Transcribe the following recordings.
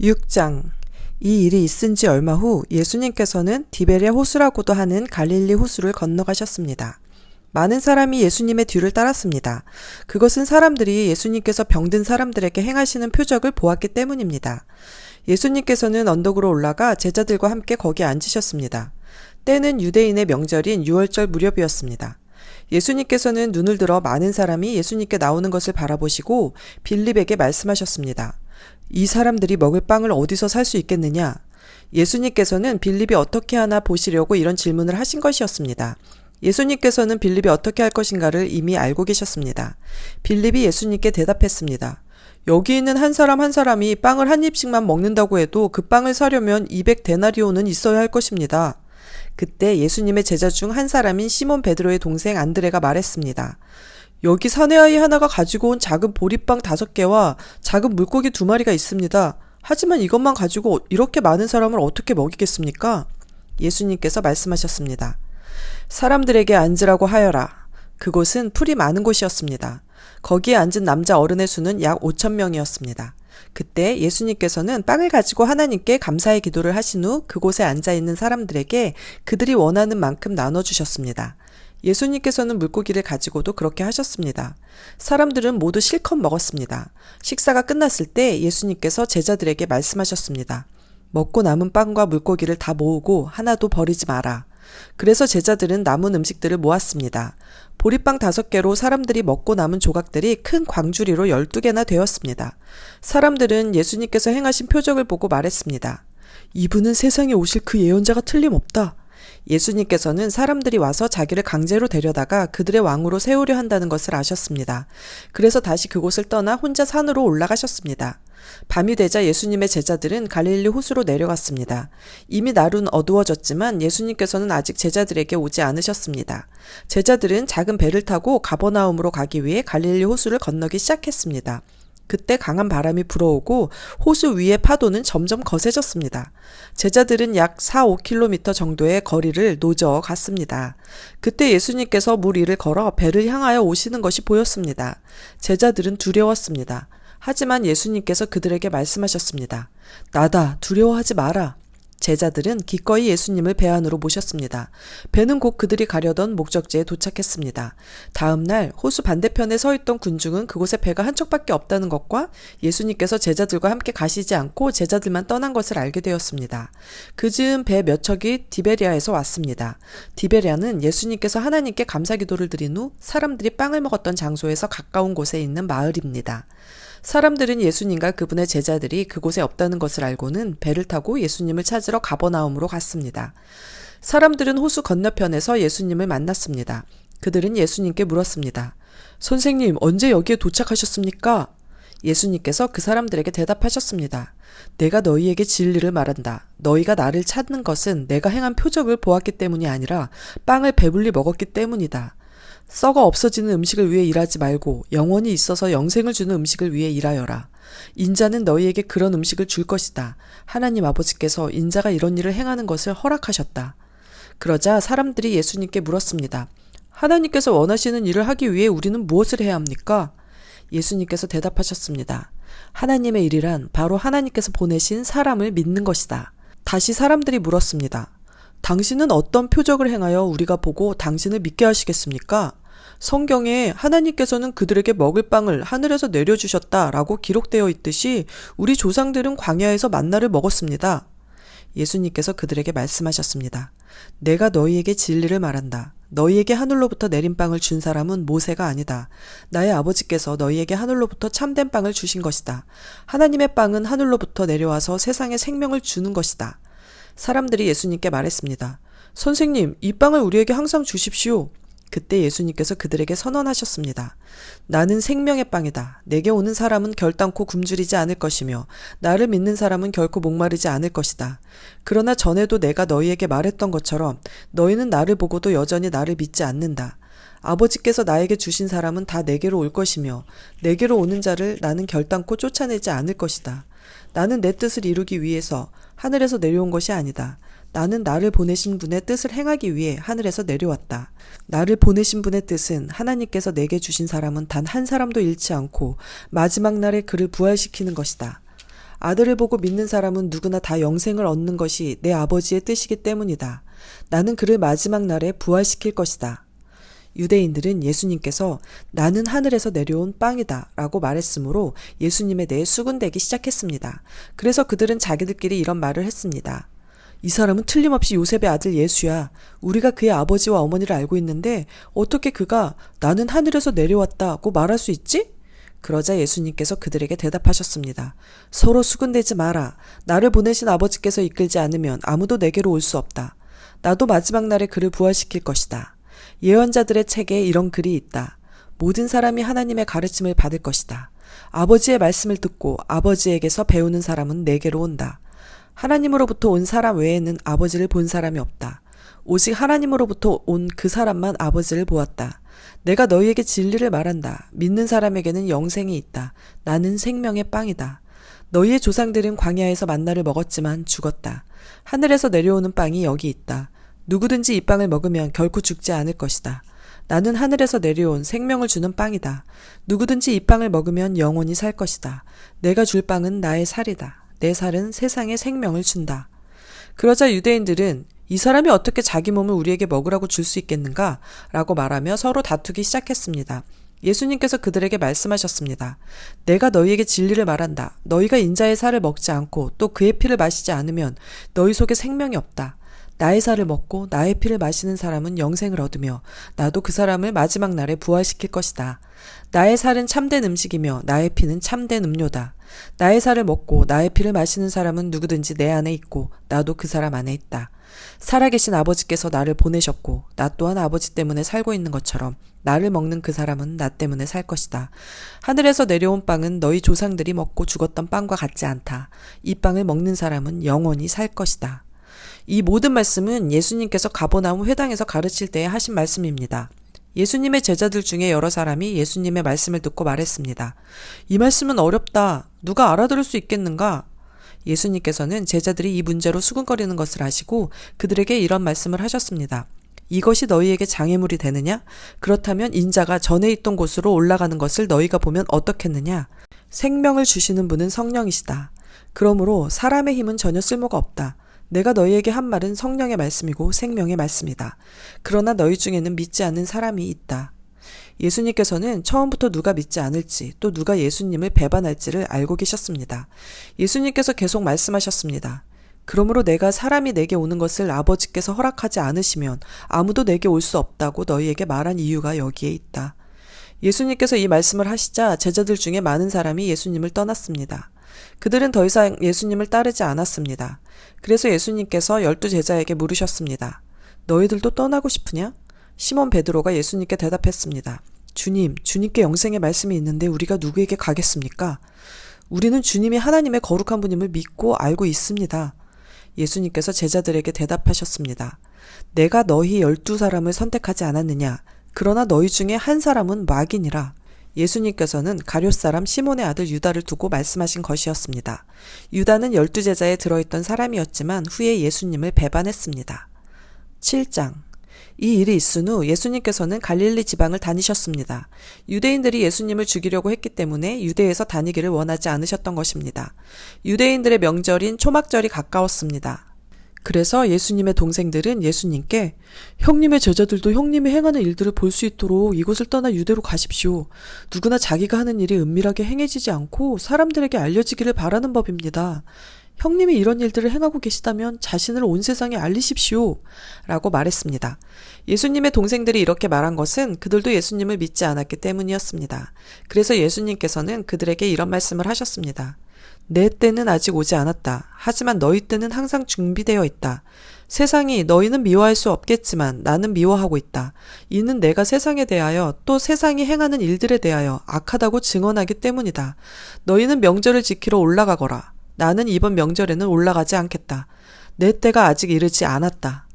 6장. 이 일이 있은 지 얼마 후 예수님께서는 디베랴 호수라고도 하는 갈릴리 호수를 건너가셨습니다. 많은 사람이 예수님의 뒤를 따랐습니다. 그것은 사람들이 예수님께서 병든 사람들에게 행하시는 표적을 보았기 때문입니다. 예수님께서는 언덕으로 올라가 제자들과 함께 거기 앉으셨습니다. 때는 유대인의 명절인 유월절 무렵이었습니다. 예수님께서는 눈을 들어 많은 사람이 예수님께 나오는 것을 바라보시고 빌립에게 말씀하셨습니다. 이 사람들이 먹을 빵을 어디서 살 수 있겠느냐? 예수님께서는 빌립이 어떻게 하나 보시려고 이런 질문을 하신 것이었습니다. 예수님께서는 빌립이 어떻게 할 것인가를 이미 알고 계셨습니다. 빌립이 예수님께 대답했습니다. 여기 있는 한 사람 한 사람이 빵을 한 입씩만 먹는다고 해도 그 빵을 사려면 200데나리온은 있어야 할 것입니다. 그때 예수님의 제자 중 한 사람인 시몬 베드로의 동생 안드레가 말했습니다. 여기 사내아이 하나가 가지고 온 작은 보리빵 5개와 작은 물고기 2마리가 있습니다. 하지만 이것만 가지고 이렇게 많은 사람을 어떻게 먹이겠습니까? 예수님께서 말씀하셨습니다. 사람들에게 앉으라고 하여라. 그곳은 풀이 많은 곳이었습니다. 거기에 앉은 남자 어른의 수는 약 5,000명이었습니다. 그때 예수님께서는 빵을 가지고 하나님께 감사의 기도를 하신 후 그곳에 앉아있는 사람들에게 그들이 원하는 만큼 나눠주셨습니다. 예수님께서는 물고기를 가지고도 그렇게 하셨습니다. 사람들은 모두 실컷 먹었습니다. 식사가 끝났을 때 예수님께서 제자들에게 말씀하셨습니다. 먹고 남은 빵과 물고기를 다 모으고 하나도 버리지 마라. 그래서 제자들은 남은 음식들을 모았습니다. 보리빵 5개로 사람들이 먹고 남은 조각들이 큰 광주리로 12개나 되었습니다. 사람들은 예수님께서 행하신 표적을 보고 말했습니다. 이분은 세상에 오실 그 예언자가 틀림없다. 예수님께서는 사람들이 와서 자기를 강제로 데려다가 그들의 왕으로 세우려 한다는 것을 아셨습니다. 그래서 다시 그곳을 떠나 혼자 산으로 올라가셨습니다. 밤이 되자 예수님의 제자들은 갈릴리 호수로 내려갔습니다. 이미 날은 어두워졌지만 예수님께서는 아직 제자들에게 오지 않으셨습니다. 제자들은 작은 배를 타고 가버나움으로 가기 위해 갈릴리 호수를 건너기 시작했습니다. 그때 강한 바람이 불어오고 호수 위의 파도는 점점 거세졌습니다. 제자들은 약 4-5km 정도의 거리를 노저 갔습니다. 그때 예수님께서 물 위를 걸어 배를 향하여 오시는 것이 보였습니다. 제자들은 두려웠습니다. 하지만 예수님께서 그들에게 말씀하셨습니다. 나다, 두려워하지 마라. 제자들은 기꺼이 예수님을 배 안으로 모셨습니다. 배는 곧 그들이 가려던 목적지에 도착했습니다. 다음 날 호수 반대편에 서 있던 군중은 그곳에 배가 한 척밖에 없다는 것과 예수님께서 제자들과 함께 가시지 않고 제자들만 떠난 것을 알게 되었습니다. 그즈음 배 몇 척이 디베랴에서 왔습니다. 디베랴는 예수님께서 하나님께 감사기도를 드린 후 사람들이 빵을 먹었던 장소에서 가까운 곳에 있는 마을입니다. 사람들은 예수님과 그분의 제자들이 그곳에 없다는 것을 알고는 배를 타고 예수님을 찾으러 가버나움으로 갔습니다. 사람들은 호수 건너편에서 예수님을 만났습니다. 그들은 예수님께 물었습니다. 선생님, 언제 여기에 도착하셨습니까? 예수님께서 그 사람들에게 대답하셨습니다. 내가 너희에게 진리를 말한다. 너희가 나를 찾는 것은 내가 행한 표적을 보았기 때문이 아니라 빵을 배불리 먹었기 때문이다. 썩어 없어지는 음식을 위해 일하지 말고 영원히 있어서 영생을 주는 음식을 위해 일하여라. 인자는 너희에게 그런 음식을 줄 것이다. 하나님 아버지께서 인자가 이런 일을 행하는 것을 허락하셨다. 그러자 사람들이 예수님께 물었습니다. 하나님께서 원하시는 일을 하기 위해 우리는 무엇을 해야 합니까? 예수님께서 대답하셨습니다. 하나님의 일이란 바로 하나님께서 보내신 사람을 믿는 것이다. 다시 사람들이 물었습니다. 당신은 어떤 표적을 행하여 우리가 보고 당신을 믿게 하시겠습니까? 성경에 하나님께서는 그들에게 먹을 빵을 하늘에서 내려주셨다라고 기록되어 있듯이 우리 조상들은 광야에서 만나를 먹었습니다. 예수님께서 그들에게 말씀하셨습니다. 내가 너희에게 진리를 말한다. 너희에게 하늘로부터 내린 빵을 준 사람은 모세가 아니다. 나의 아버지께서 너희에게 하늘로부터 참된 빵을 주신 것이다. 하나님의 빵은 하늘로부터 내려와서 세상에 생명을 주는 것이다. 사람들이 예수님께 말했습니다. 선생님, 이 빵을 우리에게 항상 주십시오. 그때 예수님께서 그들에게 선언하셨습니다. 나는 생명의 빵이다. 내게 오는 사람은 결단코 굶주리지 않을 것이며 나를 믿는 사람은 결코 목마르지 않을 것이다. 그러나 전에도 내가 너희에게 말했던 것처럼 너희는 나를 보고도 여전히 나를 믿지 않는다. 아버지께서 나에게 주신 사람은 다 내게로 올 것이며 내게로 오는 자를 나는 결단코 쫓아내지 않을 것이다. 나는 내 뜻을 이루기 위해서 하늘에서 내려온 것이 아니다. 나는 나를 보내신 분의 뜻을 행하기 위해 하늘에서 내려왔다. 나를 보내신 분의 뜻은 하나님께서 내게 주신 사람은 단 한 사람도 잃지 않고 마지막 날에 그를 부활시키는 것이다. 아들을 보고 믿는 사람은 누구나 다 영생을 얻는 것이 내 아버지의 뜻이기 때문이다. 나는 그를 마지막 날에 부활시킬 것이다. 유대인들은 예수님께서 나는 하늘에서 내려온 빵이다 라고 말했으므로 예수님에 대해 수군대기 시작했습니다. 그래서 그들은 자기들끼리 이런 말을 했습니다. 이 사람은 틀림없이 요셉의 아들 예수야. 우리가 그의 아버지와 어머니를 알고 있는데 어떻게 그가 나는 하늘에서 내려왔다고 말할 수 있지? 그러자 예수님께서 그들에게 대답하셨습니다. 서로 수군대지 마라. 나를 보내신 아버지께서 이끌지 않으면 아무도 내게로 올 수 없다. 나도 마지막 날에 그를 부활시킬 것이다. 예언자들의 책에 이런 글이 있다. 모든 사람이 하나님의 가르침을 받을 것이다. 아버지의 말씀을 듣고 아버지에게서 배우는 사람은 내게로 온다. 하나님으로부터 온 사람 외에는 아버지를 본 사람이 없다. 오직 하나님으로부터 온 그 사람만 아버지를 보았다. 내가 너희에게 진리를 말한다. 믿는 사람에게는 영생이 있다. 나는 생명의 빵이다. 너희의 조상들은 광야에서 만나를 먹었지만 죽었다. 하늘에서 내려오는 빵이 여기 있다. 누구든지 이 빵을 먹으면 결코 죽지 않을 것이다. 나는 하늘에서 내려온 생명을 주는 빵이다. 누구든지 이 빵을 먹으면 영원히 살 것이다. 내가 줄 빵은 나의 살이다. 내 살은 세상에 생명을 준다. 그러자 유대인들은 이 사람이 어떻게 자기 몸을 우리에게 먹으라고 줄 수 있겠는가? 라고 말하며 서로 다투기 시작했습니다. 예수님께서 그들에게 말씀하셨습니다. 내가 너희에게 진리를 말한다. 너희가 인자의 살을 먹지 않고 또 그의 피를 마시지 않으면 너희 속에 생명이 없다. 나의 살을 먹고 나의 피를 마시는 사람은 영생을 얻으며 나도 그 사람을 마지막 날에 부활시킬 것이다. 나의 살은 참된 음식이며 나의 피는 참된 음료다. 나의 살을 먹고 나의 피를 마시는 사람은 누구든지 내 안에 있고 나도 그 사람 안에 있다. 살아계신 아버지께서 나를 보내셨고 나 또한 아버지 때문에 살고 있는 것처럼 나를 먹는 그 사람은 나 때문에 살 것이다. 하늘에서 내려온 빵은 너희 조상들이 먹고 죽었던 빵과 같지 않다. 이 빵을 먹는 사람은 영원히 살 것이다. 이 모든 말씀은 예수님께서 가버나움 회당에서 가르칠 때에 하신 말씀입니다. 예수님의 제자들 중에 여러 사람이 예수님의 말씀을 듣고 말했습니다. 이 말씀은 어렵다. 누가 알아들을 수 있겠는가? 예수님께서는 제자들이 이 문제로 수군거리는 것을 아시고 그들에게 이런 말씀을 하셨습니다. 이것이 너희에게 장애물이 되느냐? 그렇다면 인자가 전에 있던 곳으로 올라가는 것을 너희가 보면 어떻겠느냐? 생명을 주시는 분은 성령이시다. 그러므로 사람의 힘은 전혀 쓸모가 없다. 내가 너희에게 한 말은 성령의 말씀이고 생명의 말씀이다. 그러나 너희 중에는 믿지 않는 사람이 있다. 예수님께서는 처음부터 누가 믿지 않을지 또 누가 예수님을 배반할지를 알고 계셨습니다. 예수님께서 계속 말씀하셨습니다. 그러므로 내가 사람이 내게 오는 것을 아버지께서 허락하지 않으시면 아무도 내게 올 수 없다고 너희에게 말한 이유가 여기에 있다. 예수님께서 이 말씀을 하시자 제자들 중에 많은 사람이 예수님을 떠났습니다. 그들은 더 이상 예수님을 따르지 않았습니다. 그래서 예수님께서 12 제자에게 물으셨습니다. 너희들도 떠나고 싶으냐? 시몬 베드로가 예수님께 대답했습니다. 주님, 주님께 영생의 말씀이 있는데 우리가 누구에게 가겠습니까? 우리는 주님이 하나님의 거룩한 분임을 믿고 알고 있습니다. 예수님께서 제자들에게 대답하셨습니다. 내가 너희 12사람을 선택하지 않았느냐? 그러나 너희 중에 한 사람은 마귀니라. 예수님께서는 가룟 사람 시몬의 아들 유다를 두고 말씀하신 것이었습니다. 유다는 12제자에 들어있던 사람이었지만 후에 예수님을 배반했습니다. 7장. 이 일이 있은 후 예수님께서는 갈릴리 지방을 다니셨습니다. 유대인들이 예수님을 죽이려고 했기 때문에 유대에서 다니기를 원하지 않으셨던 것입니다. 유대인들의 명절인 초막절이 가까웠습니다. 그래서 예수님의 동생들은 예수님께 형님의 제자들도 형님이 행하는 일들을 볼 수 있도록 이곳을 떠나 유대로 가십시오. 누구나 자기가 하는 일이 은밀하게 행해지지 않고 사람들에게 알려지기를 바라는 법입니다. 형님이 이런 일들을 행하고 계시다면 자신을 온 세상에 알리십시오. 라고 말했습니다. 예수님의 동생들이 이렇게 말한 것은 그들도 예수님을 믿지 않았기 때문이었습니다. 그래서 예수님께서는 그들에게 이런 말씀을 하셨습니다. 내 때는 아직 오지 않았다. 하지만 너희 때는 항상 준비되어 있다. 세상이 너희는 미워할 수 없겠지만 나는 미워하고 있다. 이는 내가 세상에 대하여 또 세상이 행하는 일들에 대하여 악하다고 증언하기 때문이다. 너희는 명절을 지키러 올라가거라. 나는 이번 명절에는 올라가지 않겠다. 내 때가 아직 이르지 않았다.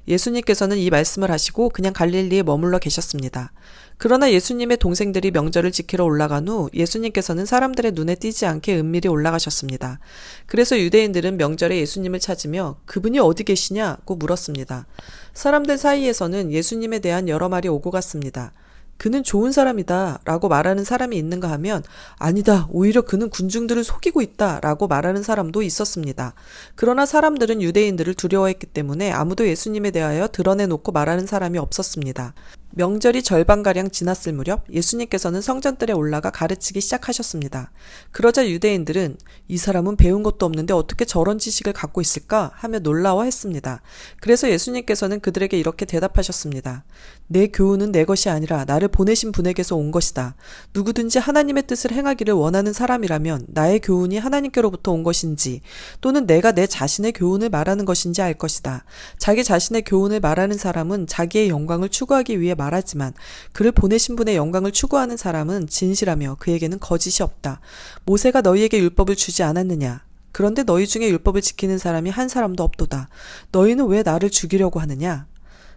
예수님께서는 이 말씀을 하시고 그냥 갈릴리에 머물러 계셨습니다. 그러나 예수님의 동생들이 명절을 지키러 올라간 후 예수님께서는 사람들의 눈에 띄지 않게 은밀히 올라가셨습니다. 그래서 유대인들은 명절에 예수님을 찾으며 그분이 어디 계시냐고 물었습니다. 사람들 사이에서는 예수님에 대한 여러 말이 오고 갔습니다. 그는 좋은 사람이다 라고 말하는 사람이 있는가 하면 아니다, 오히려 그는 군중들을 속이고 있다 라고 말하는 사람도 있었습니다. 그러나 사람들은 유대인들을 두려워했기 때문에 아무도 예수님에 대하여 드러내놓고 말하는 사람이 없었습니다. 명절이 절반가량 지났을 무렵 예수님께서는 성전뜰에 올라가 가르치기 시작하셨습니다. 그러자 유대인들은 이 사람은 배운 것도 없는데 어떻게 저런 지식을 갖고 있을까 하며 놀라워했습니다. 그래서 예수님께서는 그들에게 이렇게 대답하셨습니다. 내 교훈은 내 것이 아니라 나를 보내신 분에게서 온 것이다. 누구든지 하나님의 뜻을 행하기를 원하는 사람이라면 나의 교훈이 하나님께로부터 온 것인지 또는 내가 내 자신의 교훈을 말하는 것인지 알 것이다. 자기 자신의 교훈을 말하는 사람은 자기의 영광을 추구하기 위해 말하지만 그를 보내신 분의 영광을 추구하는 사람은 진실하며 그에게는 거짓이 없다. 모세가 너희에게 율법을 주지 않았느냐? 그런데 너희 중에 율법을 지키는 사람이 한 사람도 없도다. 너희는 왜 나를 죽이려고 하느냐?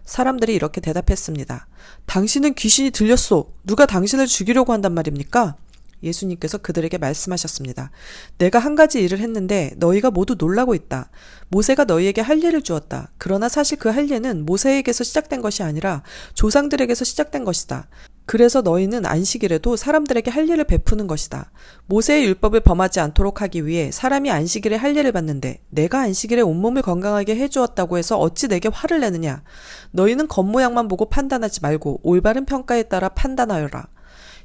사람들이 이렇게 대답했습니다. 당신은 귀신이 들렸소. 누가 당신을 죽이려고 한단 말입니까? 예수님께서 그들에게 말씀하셨습니다. 내가 한 가지 일을 했는데 너희가 모두 놀라고 있다. 모세가 너희에게 할례를 주었다. 그러나 사실 그 할례는 모세에게서 시작된 것이 아니라 조상들에게서 시작된 것이다. 그래서 너희는 안식일에도 사람들에게 할례를 베푸는 것이다. 모세의 율법을 범하지 않도록 하기 위해 사람이 안식일에 할례를 받는데 내가 안식일에 온몸을 건강하게 해주었다고 해서 어찌 내게 화를 내느냐. 너희는 겉모양만 보고 판단하지 말고 올바른 평가에 따라 판단하여라.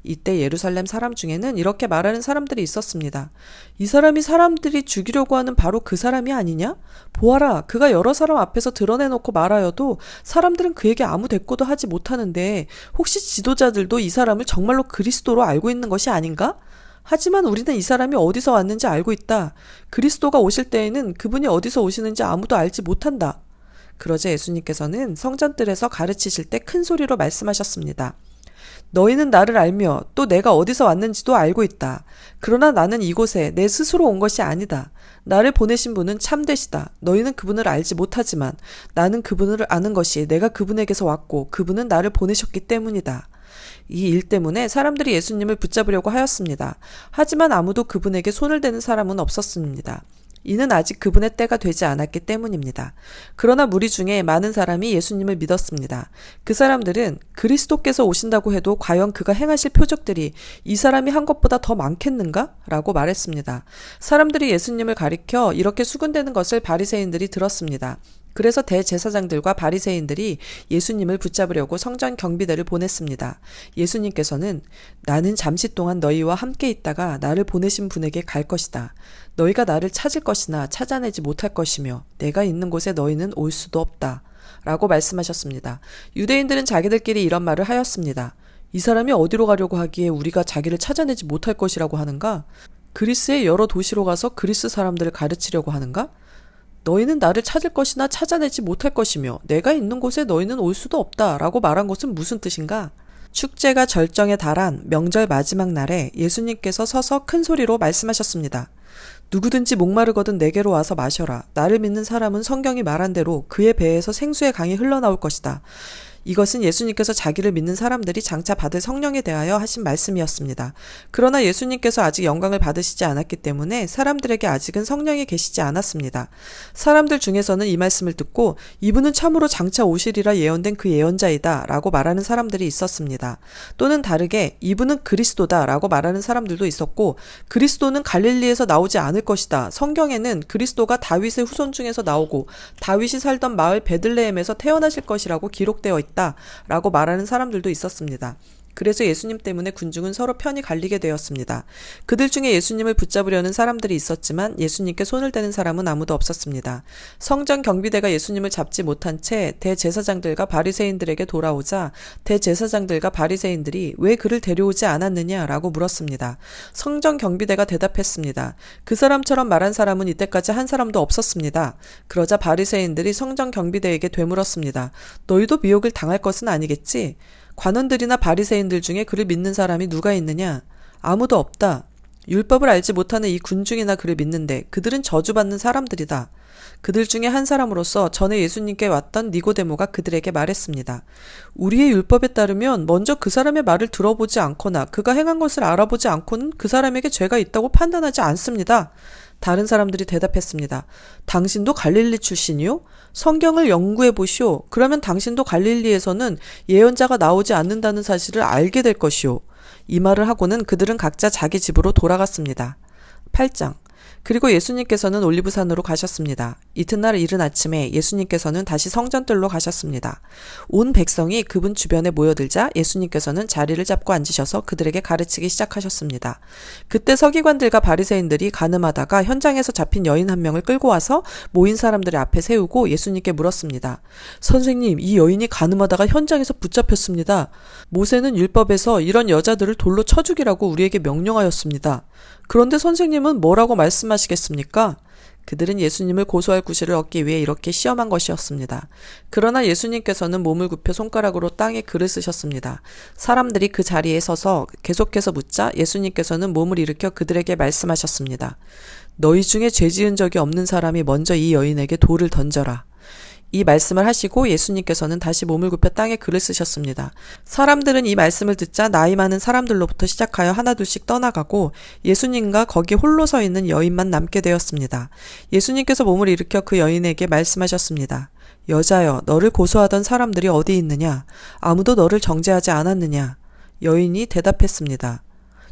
이때 예루살렘 사람 중에는 이렇게 말하는 사람들이 있었습니다. 이 사람이 사람들이 죽이려고 하는 바로 그 사람이 아니냐? 보아라, 그가 여러 사람 앞에서 드러내놓고 말하여도 사람들은 그에게 아무 대꾸도 하지 못하는데 혹시 지도자들도 이 사람을 정말로 그리스도로 알고 있는 것이 아닌가? 하지만 우리는 이 사람이 어디서 왔는지 알고 있다. 그리스도가 오실 때에는 그분이 어디서 오시는지 아무도 알지 못한다. 그러자 예수님께서는 성전뜰에서 가르치실 때 큰 소리로 말씀하셨습니다. 너희는 나를 알며 또 내가 어디서 왔는지도 알고 있다. 그러나 나는 이곳에 내 스스로 온 것이 아니다. 나를 보내신 분은 참되시다. 너희는 그분을 알지 못하지만 나는 그분을 아는 것이 내가 그분에게서 왔고 그분은 나를 보내셨기 때문이다. 이 일 때문에 사람들이 예수님을 붙잡으려고 하였습니다. 하지만 아무도 그분에게 손을 대는 사람은 없었습니다. 이는 아직 그분의 때가 되지 않았기 때문입니다. 그러나 무리 중에 많은 사람이 예수님을 믿었습니다. 그 사람들은 그리스도께서 오신다고 해도 과연 그가 행하실 표적들이 이 사람이 한 것보다 더 많겠는가? 라고 말했습니다. 사람들이 예수님을 가리켜 이렇게 수군대는 것을 바리새인들이 들었습니다. 그래서 대제사장들과 바리새인들이 예수님을 붙잡으려고 성전 경비대를 보냈습니다. 예수님께서는 나는 잠시 동안 너희와 함께 있다가 나를 보내신 분에게 갈 것이다. 너희가 나를 찾을 것이나 찾아내지 못할 것이며 내가 있는 곳에 너희는 올 수도 없다. 라고 말씀하셨습니다. 유대인들은 자기들끼리 이런 말을 하였습니다. 이 사람이 어디로 가려고 하기에 우리가 자기를 찾아내지 못할 것이라고 하는가? 그리스의 여러 도시로 가서 그리스 사람들을 가르치려고 하는가? 너희는 나를 찾을 것이나 찾아내지 못할 것이며 내가 있는 곳에 너희는 올 수도 없다 라고 말한 것은 무슨 뜻인가? 축제가 절정에 달한 명절 마지막 날에 예수님께서 서서 큰 소리로 말씀하셨습니다. 누구든지 목마르거든 내게로 와서 마셔라. 나를 믿는 사람은 성경이 말한 대로 그의 배에서 생수의 강이 흘러나올 것이다. 이것은 예수님께서 자기를 믿는 사람들이 장차 받을 성령에 대하여 하신 말씀이었습니다. 그러나 예수님께서 아직 영광을 받으시지 않았기 때문에 사람들에게 아직은 성령이 계시지 않았습니다. 사람들 중에서는 이 말씀을 듣고 이분은 참으로 장차 오시리라 예언된 그 예언자이다 라고 말하는 사람들이 있었습니다. 또는 다르게 이분은 그리스도다 라고 말하는 사람들도 있었고 그리스도는 갈릴리에서 나오지 않을 것이다. 성경에는 그리스도가 다윗의 후손 중에서 나오고 다윗이 살던 마을 베들레헴에서 태어나실 것이라고 기록되어 있다. 라고 말하는 사람들도 있었습니다. 그래서 예수님 때문에 군중은 서로 편이 갈리게 되었습니다. 그들 중에 예수님을 붙잡으려는 사람들이 있었지만 예수님께 손을 대는 사람은 아무도 없었습니다. 성전 경비대가 예수님을 잡지 못한 채 대제사장들과 바리새인들에게 돌아오자 대제사장들과 바리새인들이 왜 그를 데려오지 않았느냐라고 물었습니다. 성전 경비대가 대답했습니다. 그 사람처럼 말한 사람은 이때까지 한 사람도 없었습니다. 그러자 바리새인들이 성전 경비대에게 되물었습니다. 너희도 미혹을 당할 것은 아니겠지? 관원들이나 바리새인들 중에 그를 믿는 사람이 누가 있느냐? 아무도 없다. 율법을 알지 못하는 이 군중이나 그를 믿는데 그들은 저주받는 사람들이다. 그들 중에 한 사람으로서 전에 예수님께 왔던 니고데모가 그들에게 말했습니다. 우리의 율법에 따르면 먼저 그 사람의 말을 들어보지 않거나 그가 행한 것을 알아보지 않고는 그 사람에게 죄가 있다고 판단하지 않습니다. 다른 사람들이 대답했습니다. 당신도 갈릴리 출신이요? 성경을 연구해 보시오. 그러면 당신도 갈릴리에서는 예언자가 나오지 않는다는 사실을 알게 될 것이오. 이 말을 하고는 그들은 각자 자기 집으로 돌아갔습니다. 8장. 그리고 예수님께서는 올리브산으로 가셨습니다. 이튿날 이른 아침에 예수님께서는 다시 성전뜰로 가셨습니다. 온 백성이 그분 주변에 모여들자 예수님께서는 자리를 잡고 앉으셔서 그들에게 가르치기 시작하셨습니다. 그때 서기관들과 바리새인들이 간음하다가 현장에서 잡힌 여인 한 명을 끌고 와서 모인 사람들의 앞에 세우고 예수님께 물었습니다. 선생님, 이 여인이 간음하다가 현장에서 붙잡혔습니다. 모세는 율법에서 이런 여자들을 돌로 쳐 죽이라고 우리에게 명령하였습니다. 그런데 선생님은 뭐라고 말씀하시겠습니까? 그들은 예수님을 고소할 구실을 얻기 위해 이렇게 시험한 것이었습니다. 그러나 예수님께서는 몸을 굽혀 손가락으로 땅에 글을 쓰셨습니다. 사람들이 그 자리에 서서 계속해서 묻자 예수님께서는 몸을 일으켜 그들에게 말씀하셨습니다. 너희 중에 죄 지은 적이 없는 사람이 먼저 이 여인에게 돌을 던져라. 이 말씀을 하시고 예수님께서는 다시 몸을 굽혀 땅에 글을 쓰셨습니다. 사람들은 이 말씀을 듣자 나이 많은 사람들로부터 시작하여 하나둘씩 떠나가고 예수님과 거기 홀로 서 있는 여인만 남게 되었습니다. 예수님께서 몸을 일으켜 그 여인에게 말씀하셨습니다. 여자여, 너를 고소하던 사람들이 어디 있느냐? 아무도 너를 정죄하지 않았느냐? 여인이 대답했습니다.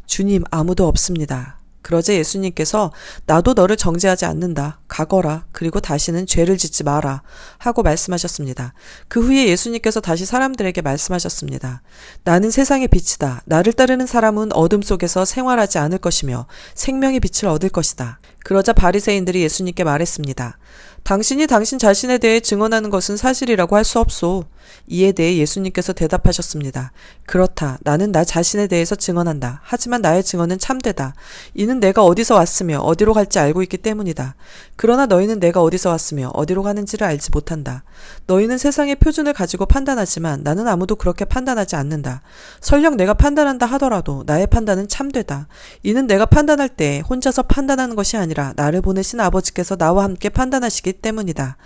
주님, 아무도 없습니다. 그러자 예수님께서 나도 너를 정죄하지 않는다. 가거라. 그리고 다시는 죄를 짓지 마라. 하고 말씀하셨습니다. 그 후에 예수님께서 다시 사람들에게 말씀하셨습니다. 나는 세상의 빛이다. 나를 따르는 사람은 어둠 속에서 생활하지 않을 것이며 생명의 빛을 얻을 것이다. 그러자 바리새인들이 예수님께 말했습니다. 당신이 당신 자신에 대해 증언하는 것은 사실이라고 할 수 없소. 이에 대해 예수님께서 대답하셨습니다. 그렇다. 나는 나 자신에 대해서 증언한다. 하지만 나의 증언은 참되다. 이는 내가 어디서 왔으며 어디로 갈지 알고 있기 때문이다. 그러나 너희는 내가 어디서 왔으며 어디로 가는지를 알지 못한다. 너희는 세상의 표준을 가지고 판단하지만 나는 아무도 그렇게 판단하지 않는다. 설령 내가 판단한다 하더라도 나의 판단은 참되다. 이는 내가 판단할 때 혼자서 판단하는 것이 아니라 나를 보내신 아버지께서 나와 함께 판단하시기 때문이다.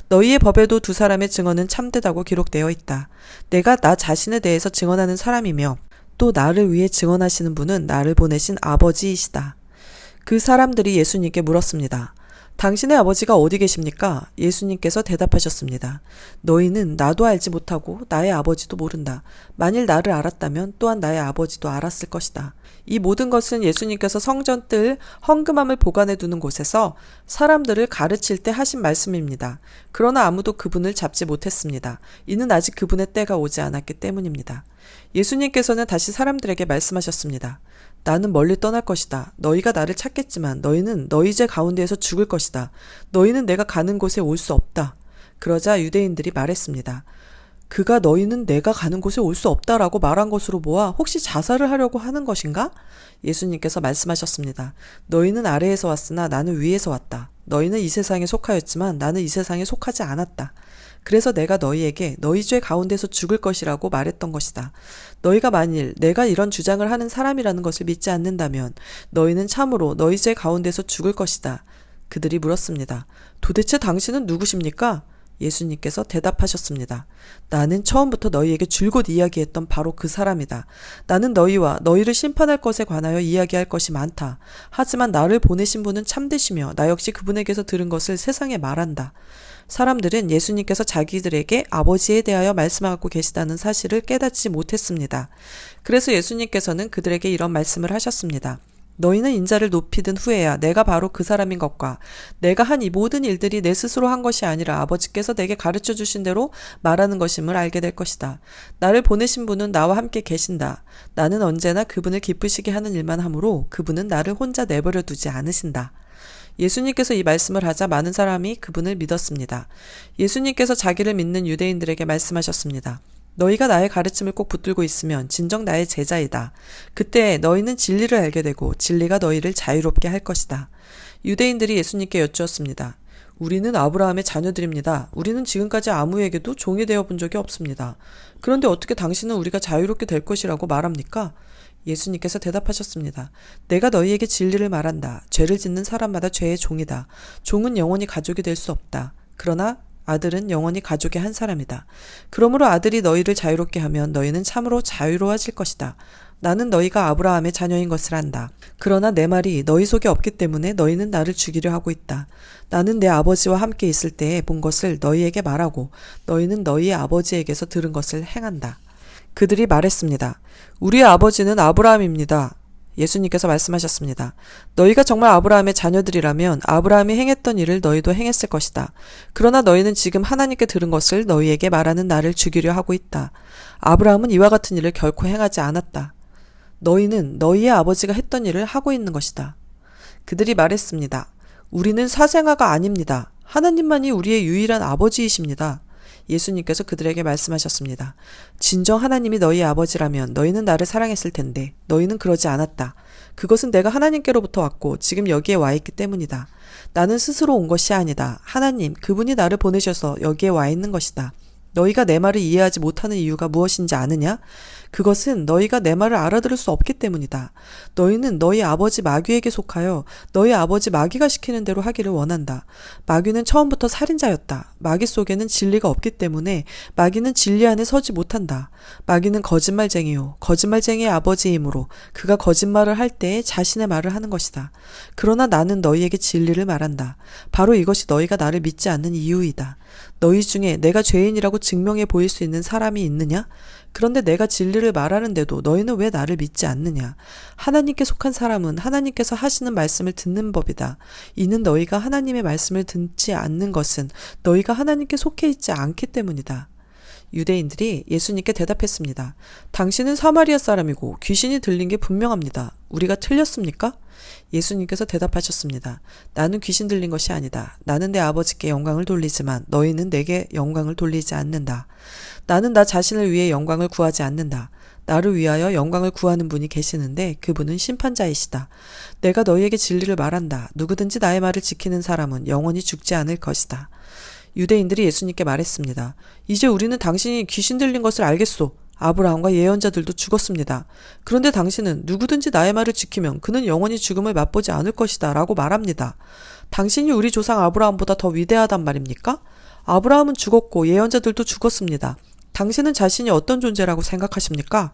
너희의 법에도 두 사람의 증언은 참되다고 기록되어 있다. 내가 나 자신에 대해서 증언하는 사람이며 또 나를 위해 증언하시는 분은 나를 보내신 아버지이시다. 그 사람들이 예수님께 물었습니다. 당신의 아버지가 어디 계십니까? 예수님께서 대답하셨습니다. 너희는 나도 알지 못하고 나의 아버지도 모른다. 만일 나를 알았다면 또한 나의 아버지도 알았을 것이다. 이 모든 것은 예수님께서 성전뜰 헌금함을 보관해 두는 곳에서 사람들을 가르칠 때 하신 말씀입니다. 그러나 아무도 그분을 잡지 못했습니다. 이는 아직 그분의 때가 오지 않았기 때문입니다. 예수님께서는 다시 사람들에게 말씀하셨습니다. 나는 멀리 떠날 것이다. 너희가 나를 찾겠지만 너희는 너희 죄 가운데에서 죽을 것이다. 너희는 내가 가는 곳에 올 수 없다. 그러자 유대인들이 말했습니다. 그가 너희는 내가 가는 곳에 올 수 없다라고 말한 것으로 보아 혹시 자살을 하려고 하는 것인가? 예수님께서 말씀하셨습니다. 너희는 아래에서 왔으나 나는 위에서 왔다. 너희는 이 세상에 속하였지만 나는 이 세상에 속하지 않았다. 그래서 내가 너희에게 너희 죄 가운데서 죽을 것이라고 말했던 것이다. 너희가 만일 내가 이런 주장을 하는 사람이라는 것을 믿지 않는다면 너희는 참으로 너희 죄 가운데서 죽을 것이다. 그들이 물었습니다. 도대체 당신은 누구십니까? 예수님께서 대답하셨습니다. 나는 처음부터 너희에게 줄곧 이야기했던 바로 그 사람이다. 나는 너희와 너희를 심판할 것에 관하여 이야기할 것이 많다. 하지만 나를 보내신 분은 참되시며 나 역시 그분에게서 들은 것을 세상에 말한다. 사람들은 예수님께서 자기들에게 아버지에 대하여 말씀하고 계시다는 사실을 깨닫지 못했습니다. 그래서 예수님께서는 그들에게 이런 말씀을 하셨습니다. 너희는 인자를 높이든 후에야 내가 바로 그 사람인 것과 내가 한 이 모든 일들이 내 스스로 한 것이 아니라 아버지께서 내게 가르쳐 주신 대로 말하는 것임을 알게 될 것이다. 나를 보내신 분은 나와 함께 계신다. 나는 언제나 그분을 기쁘시게 하는 일만 하므로 그분은 나를 혼자 내버려 두지 않으신다. 예수님께서 이 말씀을 하자 많은 사람이 그분을 믿었습니다. 예수님께서 자기를 믿는 유대인들에게 말씀하셨습니다. 너희가 나의 가르침을 꼭 붙들고 있으면 진정 나의 제자이다. 그때 너희는 진리를 알게 되고 진리가 너희를 자유롭게 할 것이다. 유대인들이 예수님께 여쭈었습니다. 우리는 아브라함의 자녀들입니다. 우리는 지금까지 아무에게도 종이 되어 본 적이 없습니다. 그런데 어떻게 당신은 우리가 자유롭게 될 것이라고 말합니까? 예수님께서 대답하셨습니다. 내가 너희에게 진리를 말한다. 죄를 짓는 사람마다 죄의 종이다. 종은 영원히 가족이 될 수 없다. 그러나 아들은 영원히 가족의 한 사람이다. 그러므로 아들이 너희를 자유롭게 하면 너희는 참으로 자유로워질 것이다. 나는 너희가 아브라함의 자녀인 것을 안다. 그러나 내 말이 너희 속에 없기 때문에 너희는 나를 죽이려 하고 있다. 나는 내 아버지와 함께 있을 때에 본 것을 너희에게 말하고 너희는 너희의 아버지에게서 들은 것을 행한다. 그들이 말했습니다. 우리의 아버지는 아브라함입니다. 예수님께서 말씀하셨습니다. 너희가 정말 아브라함의 자녀들이라면 아브라함이 행했던 일을 너희도 행했을 것이다. 그러나 너희는 지금 하나님께 들은 것을 너희에게 말하는 나를 죽이려 하고 있다. 아브라함은 이와 같은 일을 결코 행하지 않았다. 너희는 너희의 아버지가 했던 일을 하고 있는 것이다. 그들이 말했습니다. 우리는 사생아가 아닙니다. 하나님만이 우리의 유일한 아버지이십니다. 예수님께서 그들에게 말씀하셨습니다. 진정 하나님이 너희의 아버지라면 너희는 나를 사랑했을 텐데 너희는 그러지 않았다. 그것은 내가 하나님께로부터 왔고 지금 여기에 와 있기 때문이다. 나는 스스로 온 것이 아니다. 하나님, 그분이 나를 보내셔서 여기에 와 있는 것이다. 너희가 내 말을 이해하지 못하는 이유가 무엇인지 아느냐? 그것은 너희가 내 말을 알아들을 수 없기 때문이다. 너희는 너희 아버지 마귀에게 속하여 너희 아버지 마귀가 시키는 대로 하기를 원한다. 마귀는 처음부터 살인자였다. 마귀 속에는 진리가 없기 때문에 마귀는 진리 안에 서지 못한다. 마귀는 거짓말쟁이요. 거짓말쟁이의 아버지이므로 그가 거짓말을 할 때에 자신의 말을 하는 것이다. 그러나 나는 너희에게 진리를 말한다. 바로 이것이 너희가 나를 믿지 않는 이유이다. 너희 중에 내가 죄인이라고 증명해 보일 수 있는 사람이 있느냐? 그런데 내가 진리를 말하는데도 너희는 왜 나를 믿지 않느냐? 하나님께 속한 사람은 하나님께서 하시는 말씀을 듣는 법이다. 이는 너희가 하나님의 말씀을 듣지 않는 것은 너희가 하나님께 속해 있지 않기 때문이다. 유대인들이 예수님께 대답했습니다. 당신은 사마리아 사람이고 귀신이 들린 게 분명합니다. 우리가 틀렸습니까? 예수님께서 대답하셨습니다. 나는 귀신 들린 것이 아니다. 나는 내 아버지께 영광을 돌리지만 너희는 내게 영광을 돌리지 않는다. 나는 나 자신을 위해 영광을 구하지 않는다. 나를 위하여 영광을 구하는 분이 계시는데 그분은 심판자이시다. 내가 너희에게 진리를 말한다. 누구든지 나의 말을 지키는 사람은 영원히 죽지 않을 것이다. 유대인들이 예수님께 말했습니다. 이제 우리는 당신이 귀신 들린 것을 알겠소. 아브라함과 예언자들도 죽었습니다. 그런데 당신은 누구든지 나의 말을 지키면 그는 영원히 죽음을 맛보지 않을 것이다 라고 말합니다. 당신이 우리 조상 아브라함보다 더 위대하단 말입니까? 아브라함은 죽었고 예언자들도 죽었습니다. 당신은 자신이 어떤 존재라고 생각하십니까?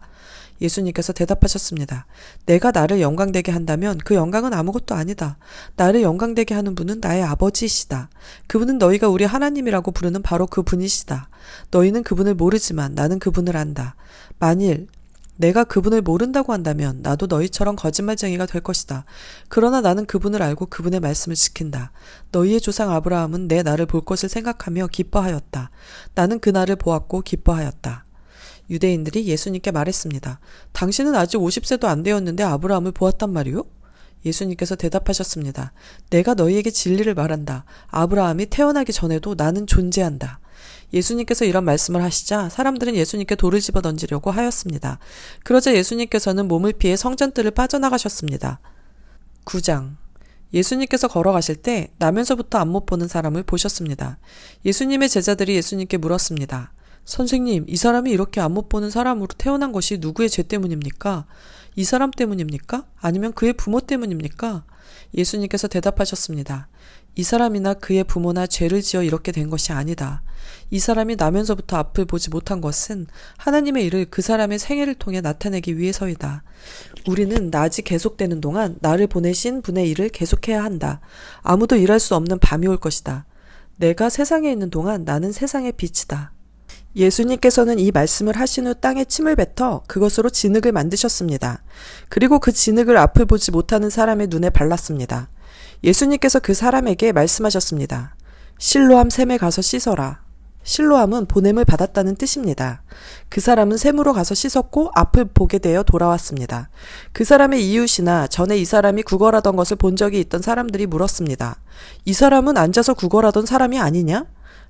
예수님께서 대답하셨습니다. 내가 나를 영광되게 한다면 그 영광은 아무것도 아니다. 나를 영광되게 하는 분은 나의 아버지이시다. 그분은 너희가 우리 하나님이라고 부르는 바로 그 분이시다. 너희는 그분을 모르지만 나는 그분을 안다. 만일 내가 그분을 모른다고 한다면 나도 너희처럼 거짓말쟁이가 될 것이다. 그러나 나는 그분을 알고 그분의 말씀을 지킨다. 너희의 조상 아브라함은 내 날을 볼 것을 생각하며 기뻐하였다. 나는 그 날을 보았고 기뻐하였다. 유대인들이 예수님께 말했습니다. 당신은 아직 50세도 안 되었는데 아브라함을 보았단 말이요? 예수님께서 대답하셨습니다. 내가 너희에게 진리를 말한다. 아브라함이 태어나기 전에도 나는 존재한다. 예수님께서 이런 말씀을 하시자 사람들은 예수님께 돌을 집어 던지려고 하였습니다. 그러자 예수님께서는 몸을 피해 성전뜰을 빠져나가셨습니다. 9장. 예수님께서 걸어가실 때 나면서부터 안 못 보는 사람을 보셨습니다. 예수님의 제자들이 예수님께 물었습니다. 선생님, 이 사람이 이렇게 안 못 보는 사람으로 태어난 것이 누구의 죄 때문입니까? 이 사람 때문입니까? 아니면 그의 부모 때문입니까? 예수님께서 대답하셨습니다. 이 사람이나 그의 부모나 죄를 지어 이렇게 된 것이 아니다. 이 사람이 나면서부터 앞을 보지 못한 것은 하나님의 일을 그 사람의 생애를 통해 나타내기 위해서이다. 우리는 낮이 계속되는 동안 나를 보내신 분의 일을 계속해야 한다. 아무도 일할 수 없는 밤이 올 것이다. 내가 세상에 있는 동안 나는 세상의 빛이다. 예수님께서는 이 말씀을 하신 후 땅에 침을 뱉어 그것으로 진흙을 만드셨습니다. 그리고 그 진흙을 앞을 보지 못하는 사람의 눈에 발랐습니다. 예수님께서 그 사람에게 말씀하셨습니다. 실로암 샘에 가서 씻어라. 실로암은 보냄을 받았다는 뜻입니다. 그 사람은 샘으로 가서 씻었고 앞을 보게 되어 돌아왔습니다. 그 사람의 이웃이나 전에 이 사람이 구걸하던 것을 본 적이 있던 사람들이 물었습니다. 이 사람은 앉아서 구걸하던 사람이 아니냐?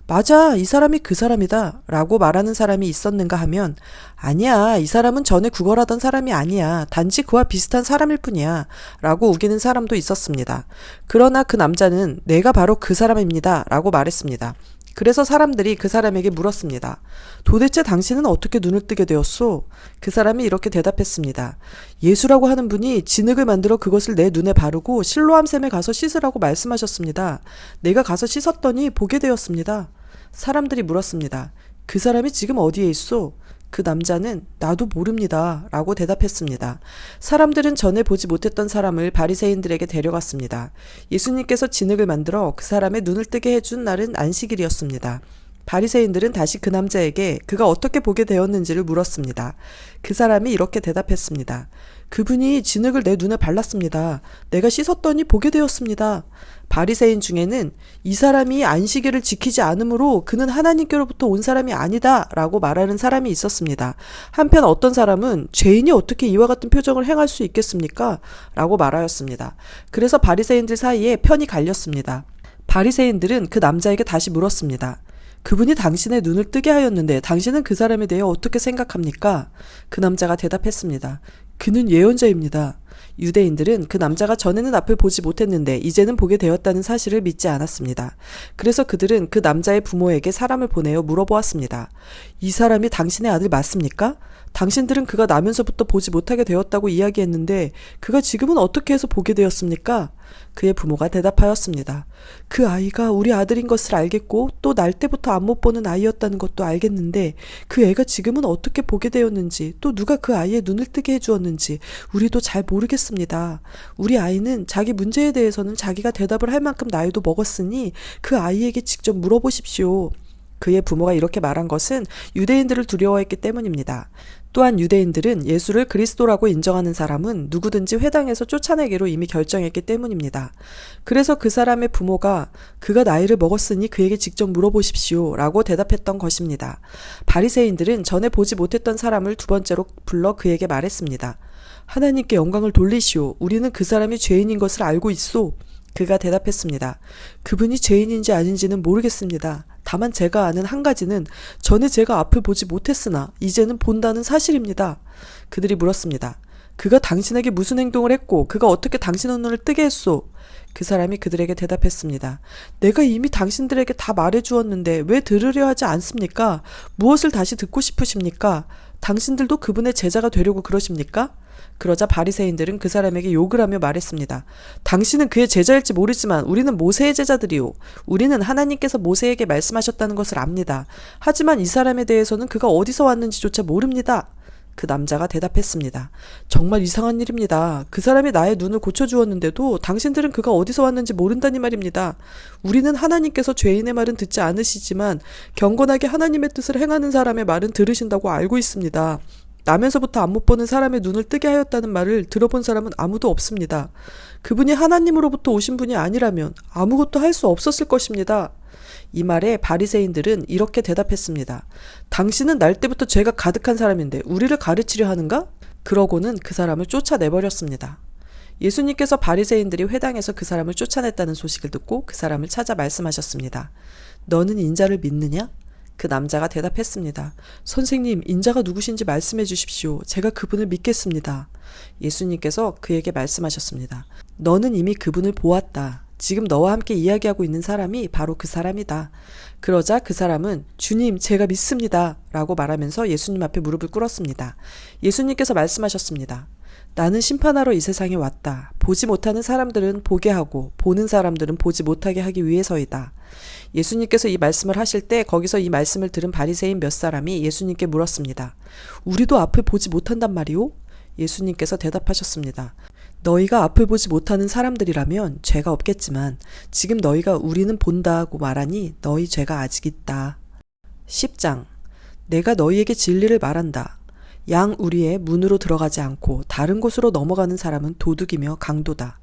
맞아, 이 사람이 그 사람이다 라고 말하는 사람이 있었는가 하면 아니야, 이 사람은 전에 구걸하던 사람이 아니야. 단지 그와 비슷한 사람일 뿐이야 라고 우기는 사람도 있었습니다. 그러나 그 남자는 내가 바로 그 사람입니다 라고 말했습니다. 그래서 사람들이 그 사람에게 물었습니다. 도대체 당신은 어떻게 눈을 뜨게 되었소? 그 사람이 이렇게 대답했습니다. 예수라고 하는 분이 진흙을 만들어 그것을 내 눈에 바르고 실로암 샘에 가서 씻으라고 말씀하셨습니다. 내가 가서 씻었더니 보게 되었습니다. 사람들이 물었습니다. 그 사람이 지금 어디에 있소? 그 남자는 나도 모릅니다 라고 대답했습니다. 사람들은 전에 보지 못했던 사람을 바리새인들에게 데려갔습니다. 예수님께서 진흙을 만들어 그 사람의 눈을 뜨게 해준 날은 안식일이었습니다. 바리새인들은 다시 그 남자에게 그가 어떻게 보게 되었는지를 물었습니다. 그 사람이 이렇게 대답했습니다. 그분이 진흙을 내 눈에 발랐습니다. 내가 씻었더니 보게 되었습니다. 바리새인 중에는 이 사람이 안식일을 지키지 않으므로 그는 하나님께로부터 온 사람이 아니다 라고 말하는 사람이 있었습니다. 한편 어떤 사람은 죄인이 어떻게 이와 같은 표정을 행할 수 있겠습니까? 라고 말하였습니다. 그래서 바리새인들 사이에 편이 갈렸습니다. 바리새인들은 그 남자에게 다시 물었습니다. 그분이 당신의 눈을 뜨게 하였는데 당신은 그 사람에 대해 어떻게 생각합니까? 그 남자가 대답했습니다. 그는 예언자입니다. 유대인들은 그 남자가 전에는 앞을 보지 못했는데 이제는 보게 되었다는 사실을 믿지 않았습니다. 그래서 그들은 그 남자의 부모에게 사람을 보내어 물어보았습니다. 이 사람이 당신의 아들 맞습니까? 당신들은 그가 나면서부터 보지 못하게 되었다고 이야기했는데 그가 지금은 어떻게 해서 보게 되었습니까? 그의 부모가 대답하였습니다. 그 아이가 우리 아들인 것을 알겠고 또 날 때부터 안 못 보는 아이였다는 것도 알겠는데 그 애가 지금은 어떻게 보게 되었는지 또 누가 그 아이의 눈을 뜨게 해주었는지 우리도 잘 모르겠습니다. 우리 아이는 자기 문제에 대해서는 자기가 대답을 할 만큼 나이도 먹었으니 그 아이에게 직접 물어보십시오. 그의 부모가 이렇게 말한 것은 유대인들을 두려워했기 때문입니다. 또한 유대인들은 예수를 그리스도라고 인정하는 사람은 누구든지 회당에서 쫓아내기로 이미 결정했기 때문입니다. 그래서 그 사람의 부모가 그가 나이를 먹었으니 그에게 직접 물어보십시오 라고 대답했던 것입니다. 바리새인들은 전에 보지 못했던 사람을 두 번째로 불러 그에게 말했습니다. 하나님께 영광을 돌리시오. 우리는 그 사람이 죄인인 것을 알고 있소. 그가 대답했습니다. 그분이 죄인인지 아닌지는 모르겠습니다. 다만 제가 아는 한 가지는 전에 제가 앞을 보지 못했으나 이제는 본다는 사실입니다. 그들이 물었습니다. 그가 당신에게 무슨 행동을 했고 그가 어떻게 당신의 눈을 뜨게 했소? 그 사람이 그들에게 대답했습니다. 내가 이미 당신들에게 다 말해주었는데 왜 들으려 하지 않습니까? 무엇을 다시 듣고 싶으십니까? 당신들도 그분의 제자가 되려고 그러십니까? 그러자 바리새인들은 그 사람에게 욕을 하며 말했습니다. 당신은 그의 제자일지 모르지만 우리는 모세의 제자들이오. 우리는 하나님께서 모세에게 말씀하셨다는 것을 압니다. 하지만 이 사람에 대해서는 그가 어디서 왔는지조차 모릅니다. 그 남자가 대답했습니다. 정말 이상한 일입니다. 그 사람이 나의 눈을 고쳐주었는데도 당신들은 그가 어디서 왔는지 모른다니 말입니다. 우리는 하나님께서 죄인의 말은 듣지 않으시지만 경건하게 하나님의 뜻을 행하는 사람의 말은 들으신다고 알고 있습니다. 나면서부터 안 못 보는 사람의 눈을 뜨게 하였다는 말을 들어본 사람은 아무도 없습니다. 그분이 하나님으로부터 오신 분이 아니라면 아무것도 할 수 없었을 것입니다. 이 말에 바리새인들은 이렇게 대답했습니다. 당신은 날 때부터 죄가 가득한 사람인데 우리를 가르치려 하는가? 그러고는 그 사람을 쫓아내버렸습니다. 예수님께서 바리새인들이 회당에서 그 사람을 쫓아냈다는 소식을 듣고 그 사람을 찾아 말씀하셨습니다. 너는 인자를 믿느냐? 그 남자가 대답했습니다. 선생님, 인자가 누구신지 말씀해 주십시오. 제가 그분을 믿겠습니다. 예수님께서 그에게 말씀하셨습니다. 너는 이미 그분을 보았다. 지금 너와 함께 이야기하고 있는 사람이 바로 그 사람이다. 그러자 그 사람은 주님, 제가 믿습니다. 라고 말하면서 예수님 앞에 무릎을 꿇었습니다. 예수님께서 말씀하셨습니다. 나는 심판하러 이 세상에 왔다. 보지 못하는 사람들은 보게 하고 보는 사람들은 보지 못하게 하기 위해서이다. 예수님께서 이 말씀을 하실 때 거기서 이 말씀을 들은 바리새인 몇 사람이 예수님께 물었습니다. 우리도 앞을 보지 못한단 말이오? 예수님께서 대답하셨습니다. 너희가 앞을 보지 못하는 사람들이라면 죄가 없겠지만 지금 너희가 우리는 본다고 말하니 너희 죄가 아직 있다. 10장. 내가 너희에게 진리를 말한다. 양 우리의 문으로 들어가지 않고 다른 곳으로 넘어가는 사람은 도둑이며 강도다.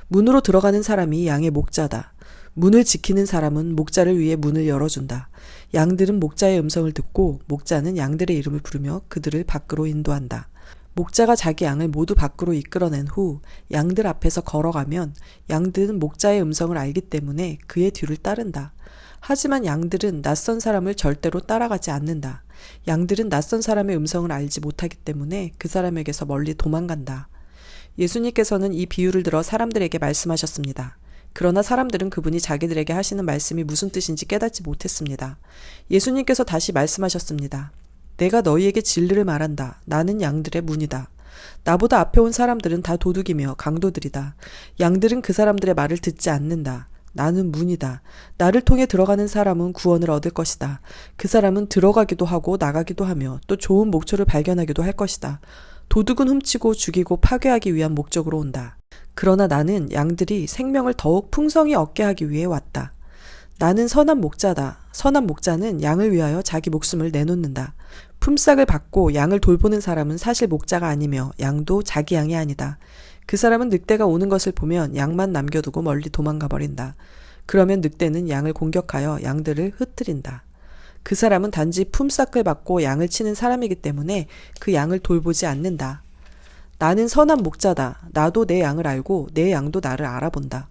문으로 들어가는 사람이 양의 목자다. 문을 지키는 사람은 목자를 위해 문을 열어준다. 양들은 목자의 음성을 듣고 목자는 양들의 이름을 부르며 그들을 밖으로 인도한다. 목자가 자기 양을 모두 밖으로 이끌어낸 후 양들 앞에서 걸어가면 양들은 목자의 음성을 알기 때문에 그의 뒤를 따른다. 하지만 양들은 낯선 사람을 절대로 따라가지 않는다. 양들은 낯선 사람의 음성을 알지 못하기 때문에 그 사람에게서 멀리 도망간다. 예수님께서는 이 비유를 들어 사람들에게 말씀하셨습니다. 그러나 사람들은 그분이 자기들에게 하시는 말씀이 무슨 뜻인지 깨닫지 못했습니다. 예수님께서 다시 말씀하셨습니다. 내가 너희에게 진리를 말한다. 나는 양들의 문이다. 나보다 앞에 온 사람들은 다 도둑이며 강도들이다. 양들은 그 사람들의 말을 듣지 않는다. 나는 문이다. 나를 통해 들어가는 사람은 구원을 얻을 것이다. 그 사람은 들어가기도 하고 나가기도 하며 또 좋은 목초를 발견하기도 할 것이다. 도둑은 훔치고 죽이고 파괴하기 위한 목적으로 온다. 그러나 나는 양들이 생명을 더욱 풍성히 얻게 하기 위해 왔다. 나는 선한 목자다. 선한 목자는 양을 위하여 자기 목숨을 내놓는다. 품삯을 받고 양을 돌보는 사람은 사실 목자가 아니며 양도 자기 양이 아니다. 그 사람은 늑대가 오는 것을 보면 양만 남겨두고 멀리 도망가 버린다. 그러면 늑대는 양을 공격하여 양들을 흩트린다. 그 사람은 단지 품삯을 받고 양을 치는 사람이기 때문에 그 양을 돌보지 않는다. 나는 선한 목자다. 나도 내 양을 알고 내 양도 나를 알아본다.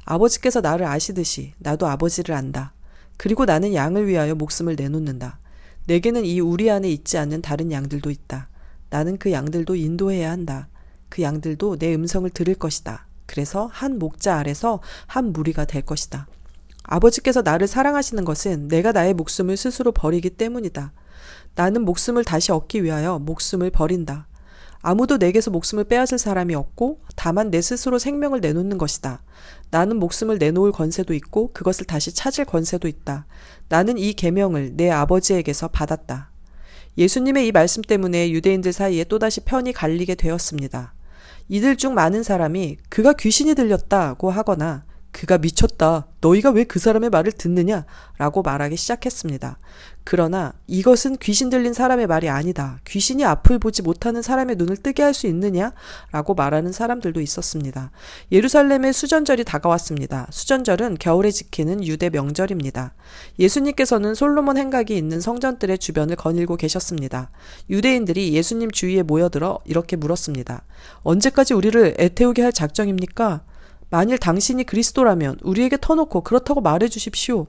아버지께서 나를 아시듯이 나도 아버지를 안다. 그리고 나는 양을 위하여 목숨을 내놓는다. 내게는 이 우리 안에 있지 않는 다른 양들도 있다. 나는 그 양들도 인도해야 한다. 그 양들도 내 음성을 들을 것이다. 그래서 한 목자 아래서 한 무리가 될 것이다. 아버지께서 나를 사랑하시는 것은 내가 나의 목숨을 스스로 버리기 때문이다. 나는 목숨을 다시 얻기 위하여 목숨을 버린다. 아무도 내게서 목숨을 빼앗을 사람이 없고 다만 내 스스로 생명을 내놓는 것이다. 나는 목숨을 내놓을 권세도 있고 그것을 다시 찾을 권세도 있다. 나는 이 계명을 내 아버지에게서 받았다. 예수님의 이 말씀 때문에 유대인들 사이에 또다시 편이 갈리게 되었습니다. 이들 중 많은 사람이 그가 귀신이 들렸다고 하거나 그가 미쳤다. 너희가 왜 그 사람의 말을 듣느냐? 라고 말하기 시작했습니다. 그러나 이것은 귀신 들린 사람의 말이 아니다. 귀신이 앞을 보지 못하는 사람의 눈을 뜨게 할 수 있느냐? 라고 말하는 사람들도 있었습니다. 예루살렘의 수전절이 다가왔습니다. 수전절은 겨울에 지키는 유대 명절입니다. 예수님께서는 솔로몬 행각이 있는 성전들의 주변을 거닐고 계셨습니다. 유대인들이 예수님 주위에 모여들어 이렇게 물었습니다. 언제까지 우리를 애태우게 할 작정입니까? 만일 당신이 그리스도라면 우리에게 터놓고 그렇다고 말해 주십시오.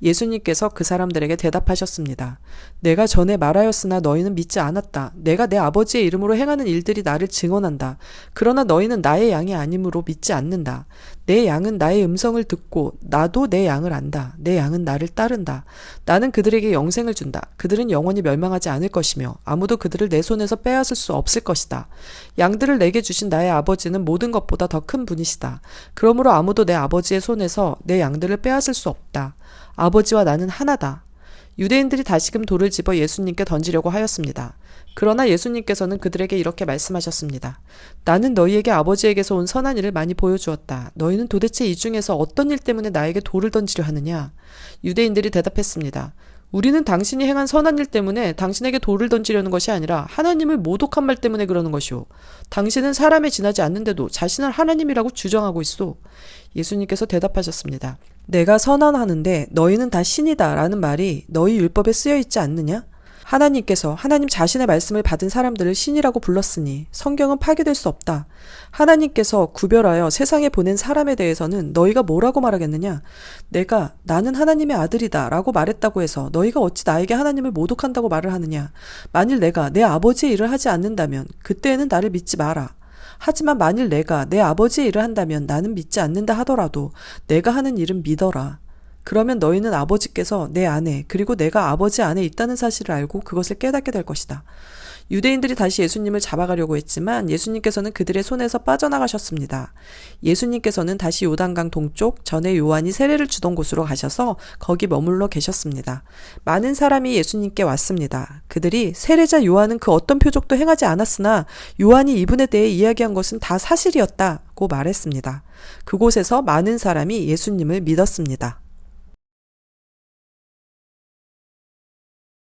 예수님께서 그 사람들에게 대답하셨습니다. 내가 전에 말하였으나 너희는 믿지 않았다. 내가 내 아버지의 이름으로 행하는 일들이 나를 증언한다. 그러나 너희는 나의 양이 아니므로 믿지 않는다. 내 양은 나의 음성을 듣고 나도 내 양을 안다. 내 양은 나를 따른다. 나는 그들에게 영생을 준다. 그들은 영원히 멸망하지 않을 것이며 아무도 그들을 내 손에서 빼앗을 수 없을 것이다. 양들을 내게 주신 나의 아버지는 모든 것보다 더 큰 분이시다. 그러므로 아무도 내 아버지의 손에서 내 양들을 빼앗을 수 없다. 아버지와 나는 하나다. 유대인들이 다시금 돌을 집어 예수님께 던지려고 하였습니다. 그러나 예수님께서는 그들에게 이렇게 말씀하셨습니다. 나는 너희에게 아버지에게서 온 선한 일을 많이 보여주었다. 너희는 도대체 이 중에서 어떤 일 때문에 나에게 돌을 던지려 하느냐? 유대인들이 대답했습니다. 우리는 당신이 행한 선한 일 때문에 당신에게 돌을 던지려는 것이 아니라 하나님을 모독한 말 때문에 그러는 것이오. 당신은 사람에 지나지 않는데도 자신을 하나님이라고 주장하고 있어. 예수님께서 대답하셨습니다. 내가 선언하는데 너희는 다 신이다 라는 말이 너희 율법에 쓰여 있지 않느냐? 하나님께서 하나님 자신의 말씀을 받은 사람들을 신이라고 불렀으니 성경은 파괴될 수 없다. 하나님께서 구별하여 세상에 보낸 사람에 대해서는 너희가 뭐라고 말하겠느냐? 내가 나는 하나님의 아들이다 라고 말했다고 해서 너희가 어찌 나에게 하나님을 모독한다고 말을 하느냐? 만일 내가 내 아버지의 일을 하지 않는다면 그때에는 나를 믿지 마라. 하지만 만일 내가 내 아버지의 일을 한다면 나는 믿지 않는다 하더라도 내가 하는 일은 믿어라. 그러면 너희는 아버지께서 내 안에 그리고 내가 아버지 안에 있다는 사실을 알고 그것을 깨닫게 될 것이다. 유대인들이 다시 예수님을 잡아가려고 했지만 예수님께서는 그들의 손에서 빠져나가셨습니다. 예수님께서는 다시 요단강 동쪽 전에 요한이 세례를 주던 곳으로 가셔서 거기 머물러 계셨습니다. 많은 사람이 예수님께 왔습니다. 그들이 세례자 요한은 그 어떤 표적도 행하지 않았으나 요한이 이분에 대해 이야기한 것은 다 사실이었다고 말했습니다. 그곳에서 많은 사람이 예수님을 믿었습니다.